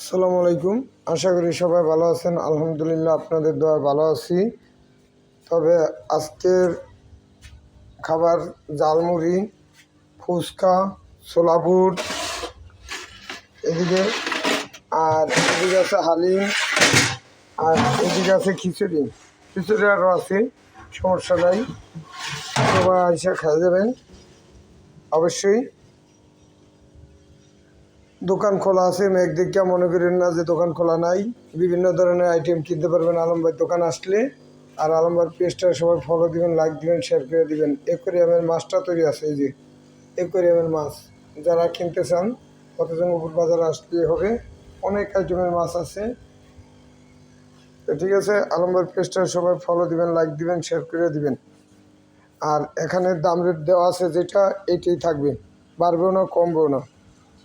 আসসালামু আলাইকুম। আশা করি সবাই ভালো আছেন। আলহামদুলিল্লাহ আপনাদের দোয়ায় ভালো আছি। তবে আজকের খাবার ঝালমুড়ি, ফুচকা, ছোলা বুট, এদিকে আর এদিকে আছে হালিম, আর এদিকে আছে খিচুড়ি। খিচুড়ি আরও আছে, সমস্যা নাই, সবাই এসে খেয়ে যাবেন। অবশ্যই দোকান খোলা আছে, মেঘ দেখে মনে করেন না যে দোকান খোলা নাই। বিভিন্ন ধরনের আইটেম কিনতে পারবেন আলম ভাই দোকান আসলে। আর আলম ভাইয়ের পেজটা সবাই ফলো দিবেন, লাইক দিবেন, শেয়ার করে দিবেন। অ্যাকোয়ারিয়ামের মাছটা তৈরি আছে, এই যে অ্যাকোয়ারিয়ামের মাছ যারা কিনতে চান কতজনপুর বাজারে আসলে হবে, অনেক আইটেমের মাছ আছে। তো ঠিক আছে, আলম ভাইয়ের পেজটা সবাই ফলো দিবেন, লাইক দিবেন, শেয়ার করে দিবেন। আর এখানে দাম রেট দেওয়া আছে যেটা এটাই থাকবে, বাড়বেও না কমবেও না।